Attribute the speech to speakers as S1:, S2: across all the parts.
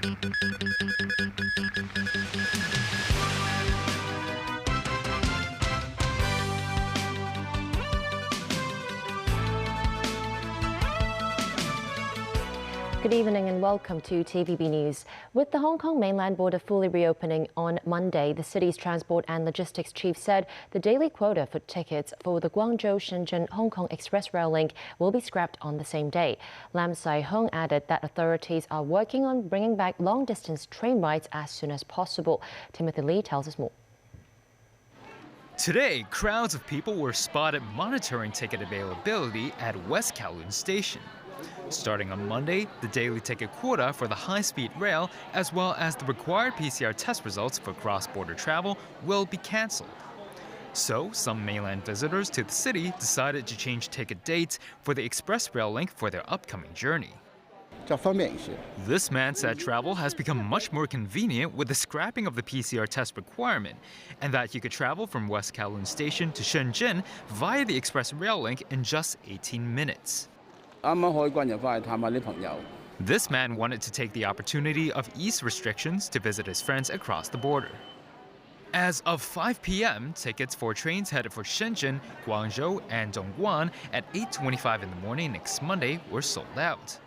S1: Good evening and welcome to TVB News. With the Hong Kong mainland border fully reopening on Monday, the city's transport and logistics chief said the daily quota for tickets for the Guangzhou-Shenzhen-Hong Kong Express Rail link will be scrapped on the same day. Lam Sai-hung added that authorities are working on bringing back long-distance train rides as soon as possible. Timothy Lee tells us more.
S2: Today, crowds of people were spotted monitoring ticket availability at West Kowloon Station. Starting on Monday, the daily ticket quota for the high-speed rail, as well as the required PCR test results for cross-border travel, will be cancelled. So, some mainland visitors to the city decided to change ticket dates for the express rail link for their upcoming journey. This man said travel has become much more convenient with the scrapping of the PCR test requirement, and that he could travel from West Kowloon Station to Shenzhen via the express rail link in just 18 minutes. This man wanted to take the opportunity of ease restrictions to visit his friends across the border. As of 5 p.m., tickets for trains headed for Shenzhen, Guangzhou, and Dongguan at 8:25 in the morning next Monday were sold out.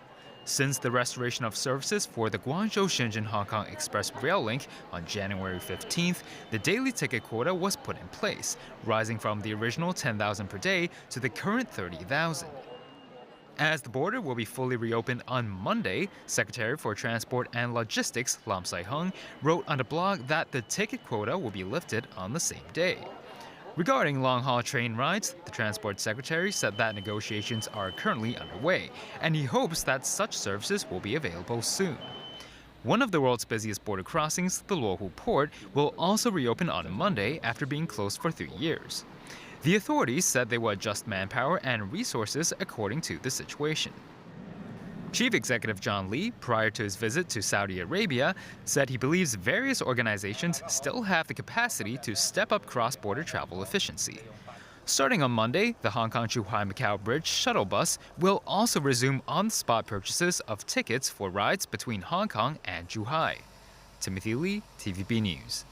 S2: Since the restoration of services for the Guangzhou-Shenzhen-Hong Kong Express Rail Link on January 15th, the daily ticket quota was put in place, rising from the original 10,000 per day to the current 30,000. As the border will be fully reopened on Monday, Secretary for Transport and Logistics Lam Sai-hung wrote on the blog that the ticket quota will be lifted on the same day. Regarding long-haul train rides, the Transport Secretary said that negotiations are currently underway, and he hopes that such services will be available soon. One of the world's busiest border crossings, the Luohu Port, will also reopen on Monday after being closed for 3 years. The authorities said they will adjust manpower and resources according to the situation. Chief Executive John Lee, prior to his visit to Saudi Arabia, said he believes various organizations still have the capacity to step up cross-border travel efficiency. Starting on Monday, the Hong Kong-Zhuhai-Macau Bridge shuttle bus will also resume on-the-spot purchases of tickets for rides between Hong Kong and Zhuhai. Timothy Lee, TVB News.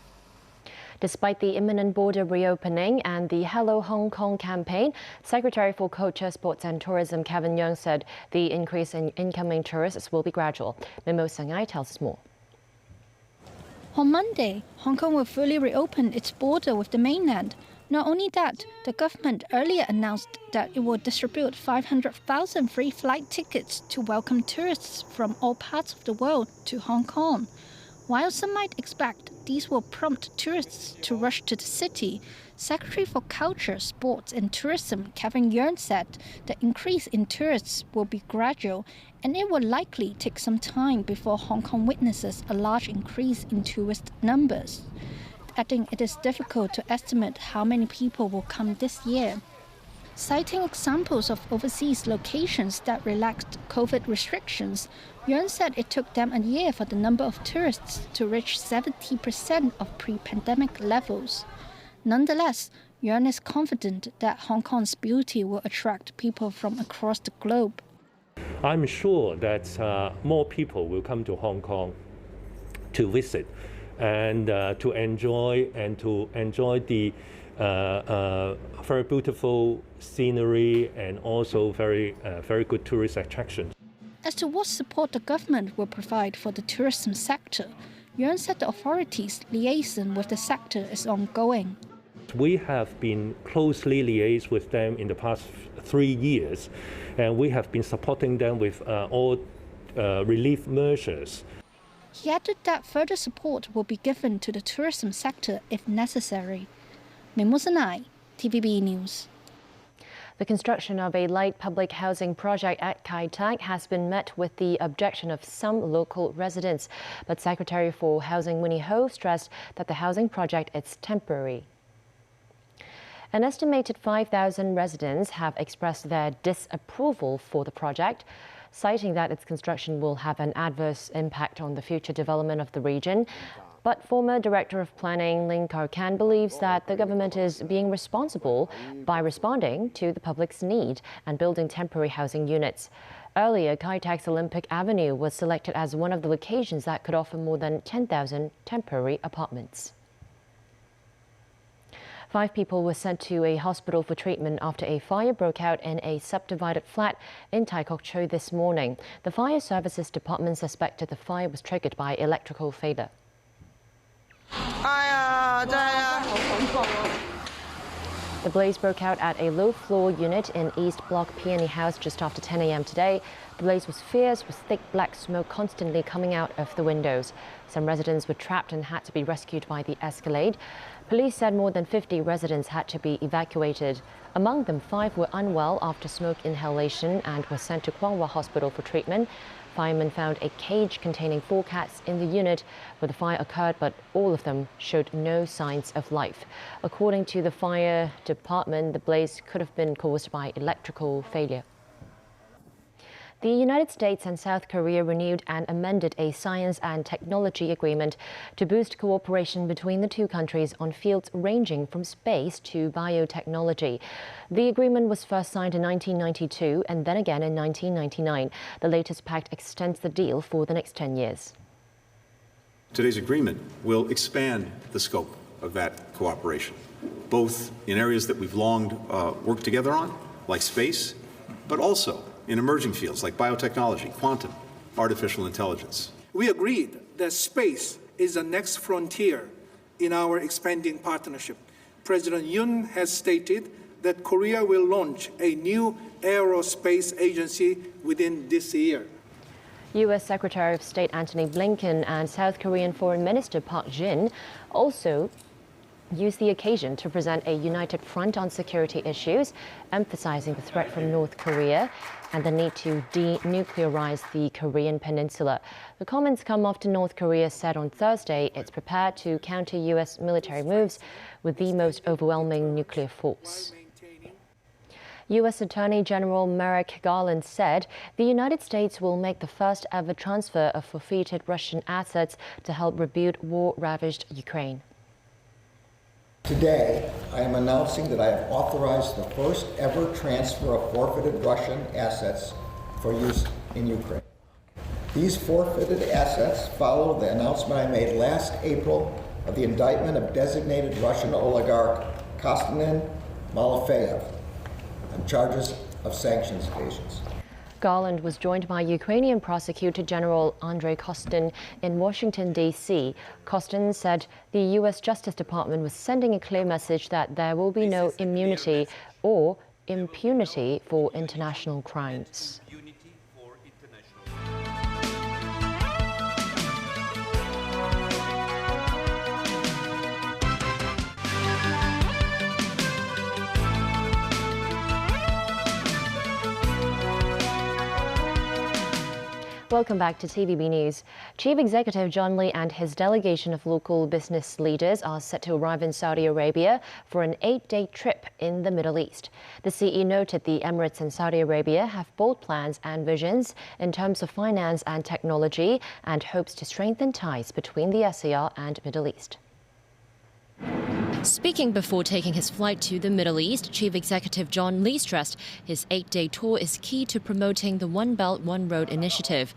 S1: Despite the imminent border reopening and the Hello Hong Kong campaign, Secretary for Culture, Sports and Tourism Kevin Yeung said the increase in incoming tourists will be gradual. Mimo Sangai tells us more.
S3: On Monday, Hong Kong will fully reopen its border with the mainland. Not only that, the government earlier announced that it will distribute 500,000 free flight tickets to welcome tourists from all parts of the world to Hong Kong. While some might expect these will prompt tourists to rush to the city, Secretary for Culture, Sports and Tourism Kevin Yeung said the increase in tourists will be gradual and it will likely take some time before Hong Kong witnesses a large increase in tourist numbers, adding it is difficult to estimate how many people will come this year. Citing examples of overseas locations that relaxed COVID restrictions, Yeung said it took them a year for the number of tourists to reach 70% of pre-pandemic levels. Nonetheless, Yeung is confident that Hong Kong's beauty will attract people from across the globe.
S4: I'm sure that more people will come to Hong Kong to visit and to enjoy the very beautiful scenery and also very good tourist attractions.
S3: As to what support the government will provide for the tourism sector, Yeung said the authorities' liaison with the sector is ongoing.
S4: We have been closely liaised with them in the past 3 years, and we have been supporting them with all relief measures.
S3: He added that further support will be given to the tourism sector if necessary. Mimosanai, TVB News.
S1: The construction of a light public housing project at Kai Tak has been met with the objection of some local residents. But Secretary for Housing Winnie Ho stressed that the housing project is temporary. An estimated 5,000 residents have expressed their disapproval for the project, citing that its construction will have an adverse impact on the future development of the region. But former Director of Planning Ling Kar-kan believes that the government is being responsible by responding to the public's need and building temporary housing units. Earlier, Kai Tak's Olympic Avenue was selected as one of the locations that could offer more than 10,000 temporary apartments. 5 people were sent to a hospital for treatment after a fire broke out in a subdivided flat in Tai Kok Tsui this morning. The Fire Services Department suspected the fire was triggered by electrical failure. The blaze broke out at a low-floor unit in East Block Peony House just after 10 a.m. today. The blaze was fierce, with thick black smoke constantly coming out of the windows. Some residents were trapped and had to be rescued by the escalade. Police said more than 50 residents had to be evacuated. Among them, 5 were unwell after smoke inhalation and were sent to Kwangwa Hospital for treatment. Firemen found a cage containing 4 cats in the unit where the fire occurred, but all of them showed no signs of life. According to the fire department, the blaze could have been caused by electrical failure. The United States and South Korea renewed and amended a science and technology agreement to boost cooperation between the two countries on fields ranging from space to biotechnology. The agreement was first signed in 1992 and then again in 1999. The latest pact extends the deal for the next 10 years.
S5: Today's agreement will expand the scope of that cooperation, both in areas that we've long worked together on, like space, but also in emerging fields like biotechnology, quantum, artificial intelligence.
S6: We agreed that space is the next frontier in our expanding partnership. President Yoon has stated that Korea will launch a new aerospace agency within this year.
S1: U.S. Secretary of State Antony Blinken and South Korean Foreign Minister Park Jin also used the occasion to present a united front on security issues, emphasizing the threat from North Korea and the need to denuclearize the Korean peninsula. The comments come after North Korea said on Thursday it's prepared to counter U.S. military moves with the most overwhelming nuclear force. U.S. Attorney General Merrick Garland said the United States will make the first ever transfer of forfeited Russian assets to help rebuild war-ravaged Ukraine.
S7: Today, I am announcing that I have authorized the first ever transfer of forfeited Russian assets for use in Ukraine. These forfeited assets follow the announcement I made last April of the indictment of designated Russian oligarch Konstantin Malafeyev on charges of sanctions evasions.
S1: Garland was joined by Ukrainian Prosecutor General Andrei Kostin in Washington, D.C. Kostin said the U.S. Justice Department was sending a clear message that there will be no immunity or impunity for international crimes. Welcome back to TVB News. Chief Executive John Lee and his delegation of local business leaders are set to arrive in Saudi Arabia for an 8-day trip in the Middle East. The CE noted the Emirates and Saudi Arabia have bold plans and visions in terms of finance and technology and hopes to strengthen ties between the SAR and Middle East.
S8: Speaking before taking his flight to the Middle East, Chief Executive John Lee stressed his 8-day tour is key to promoting the One Belt, One Road initiative.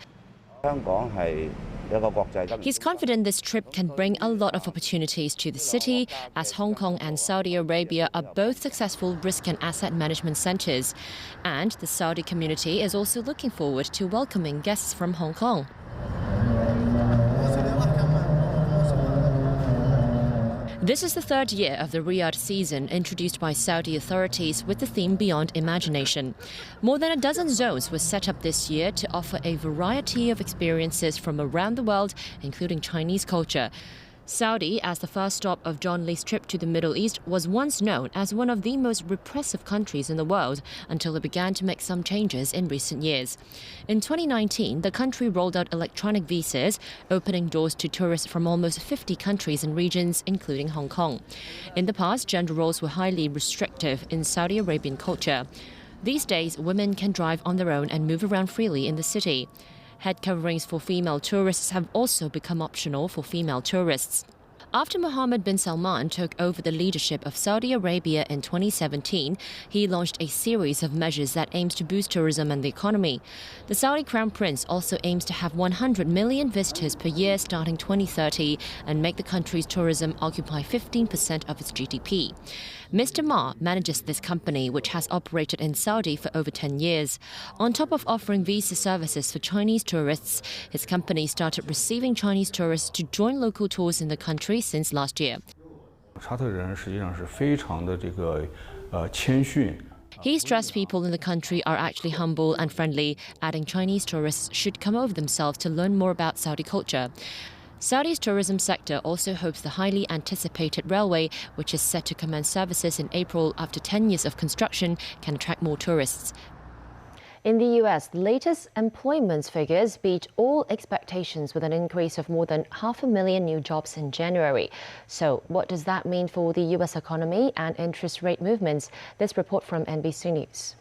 S8: He's confident this trip can bring a lot of opportunities to the city, as Hong Kong and Saudi Arabia are both successful risk and asset management centers. And the Saudi community is also looking forward to welcoming guests from Hong Kong. This is the 3rd year of the Riyadh season introduced by Saudi authorities with the theme Beyond Imagination. More than a dozen zones were set up this year to offer a variety of experiences from around the world, including Chinese culture. Saudi, as the first stop of John Lee's trip to the Middle East, was once known as one of the most repressive countries in the world until it began to make some changes in recent years. In 2019, the country rolled out electronic visas, opening doors to tourists from almost 50 countries and regions, including Hong Kong. In the past, gender roles were highly restrictive in Saudi Arabian culture. These days, women can drive on their own and move around freely in the city. Head coverings for female tourists have also become optional for female tourists. After Mohammed bin Salman took over the leadership of Saudi Arabia in 2017, he launched a series of measures that aims to boost tourism and the economy. The Saudi Crown Prince also aims to have 100 million visitors per year starting 2030 and make the country's tourism occupy 15% of its GDP. Mr. Ma manages this company, which has operated in Saudi for over 10 years. On top of offering visa services for Chinese tourists, his company started receiving Chinese tourists to join local tours in the country since last year. He stressed people in the country are actually humble and friendly, adding Chinese tourists should come over themselves to learn more about Saudi culture. Saudi's tourism sector also hopes the highly anticipated railway, which is set to commence services in April after 10 years of construction, can attract more tourists.
S1: In the US, the latest employment figures beat all expectations with an increase of more than 500,000 new jobs in January. So what does that mean for the US economy and interest rate movements? This report from NBC News.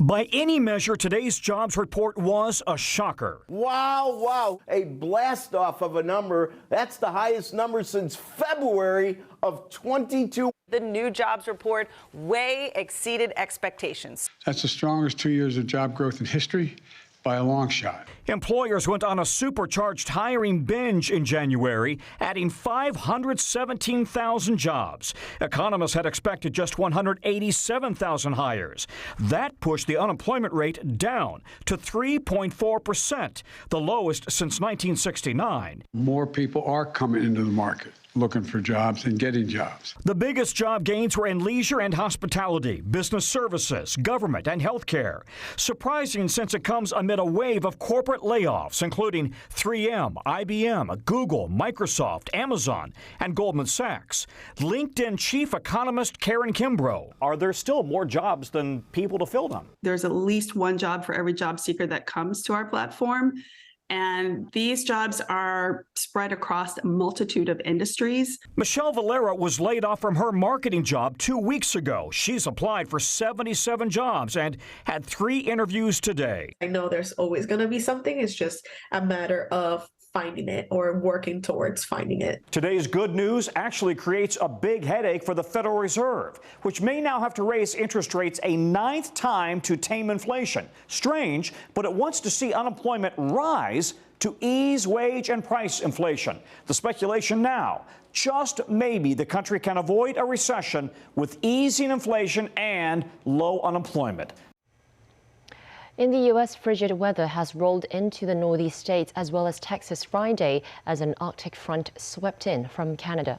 S9: By any measure, today's jobs report was a shocker.
S10: Wow. A blast off of a number. That's the highest number since February of 22.
S11: The new jobs report way exceeded expectations.
S12: That's the strongest 2 years of job growth in history by a long shot.
S9: Employers went on a supercharged hiring binge in January, adding 517,000 jobs. Economists had expected just 187,000 hires. That pushed the unemployment rate down to 3.4%, the lowest since 1969.
S12: More people are coming into the market looking for jobs and getting jobs.
S9: The biggest job gains were in leisure and hospitality, business services, government, and healthcare. Surprising since it comes amid a wave of corporate layoffs, including 3M, IBM, Google, Microsoft, Amazon, and Goldman Sachs. LinkedIn chief economist Karen Kimbrough. Are there still more jobs than people to fill them?
S13: There's at least one job for every job seeker that comes to our platform. And these jobs are spread across a multitude of industries.
S9: Michelle Valera was laid off from her marketing job 2 weeks ago. She's applied for 77 jobs and had 3 interviews today.
S14: I know there's always going to be something. It's just a matter of finding it or working towards finding it.
S9: Today's good news actually creates a big headache for the Federal Reserve, which may now have to raise interest rates a 9th time to tame inflation. Strange, but it wants to see unemployment rise to ease wage and price inflation. The speculation now, just maybe the country can avoid a recession with easing inflation and low unemployment.
S1: In the U.S., frigid weather has rolled into the northeast states as well as Texas Friday as an Arctic front swept in from Canada.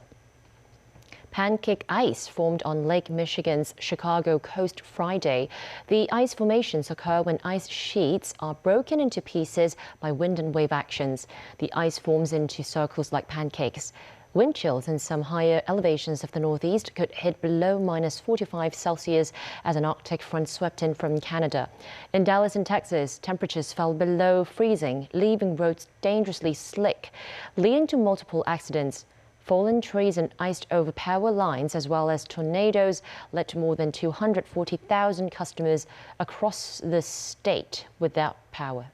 S1: Pancake ice formed on Lake Michigan's Chicago coast Friday. The ice formations occur when ice sheets are broken into pieces by wind and wave actions. The ice forms into circles like pancakes. Wind chills in some higher elevations of the northeast could hit below -45°C as an Arctic front swept in from Canada. In Dallas and Texas, temperatures fell below freezing, leaving roads dangerously slick, leading to multiple accidents. Fallen trees and iced over power lines, as well as tornadoes, led to more than 240,000 customers across the state without power.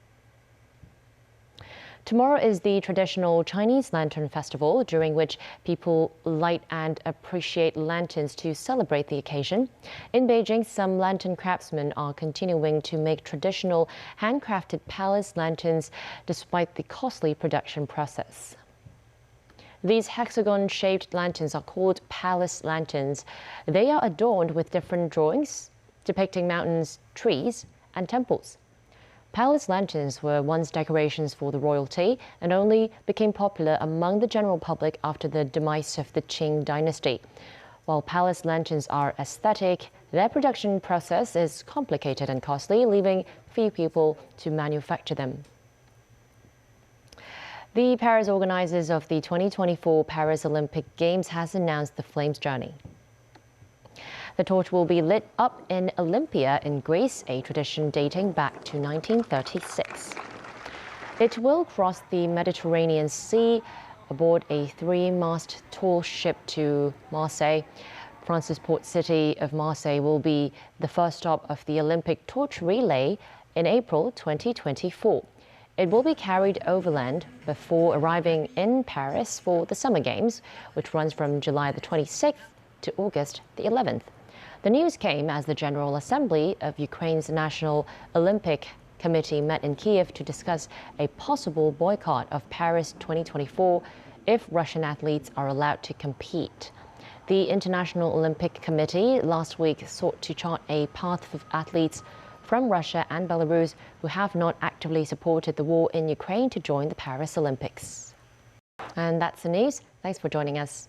S1: Tomorrow is the traditional Chinese Lantern Festival, during which people light and appreciate lanterns to celebrate the occasion. In Beijing, some lantern craftsmen are continuing to make traditional handcrafted palace lanterns despite the costly production process. These hexagon-shaped lanterns are called palace lanterns. They are adorned with different drawings depicting mountains, trees, and temples. Palace lanterns were once decorations for the royalty and only became popular among the general public after the demise of the Qing dynasty. While palace lanterns are aesthetic, their production process is complicated and costly, leaving few people to manufacture them. The Paris organizers of the 2024 Paris Olympic Games has announced the Flames journey. The torch will be lit up in Olympia in Greece, a tradition dating back to 1936. It will cross the Mediterranean Sea aboard a 3-mast tall ship to Marseille. France's port city of Marseille will be the first stop of the Olympic torch relay in April 2024. It will be carried overland before arriving in Paris for the Summer Games, which runs from July the 26th to August the 11th. The news came as the General Assembly of Ukraine's National Olympic Committee met in Kiev to discuss a possible boycott of Paris 2024 if Russian athletes are allowed to compete. The International Olympic Committee last week sought to chart a path for athletes from Russia and Belarus who have not actively supported the war in Ukraine to join the Paris Olympics. And that's the news. Thanks for joining us.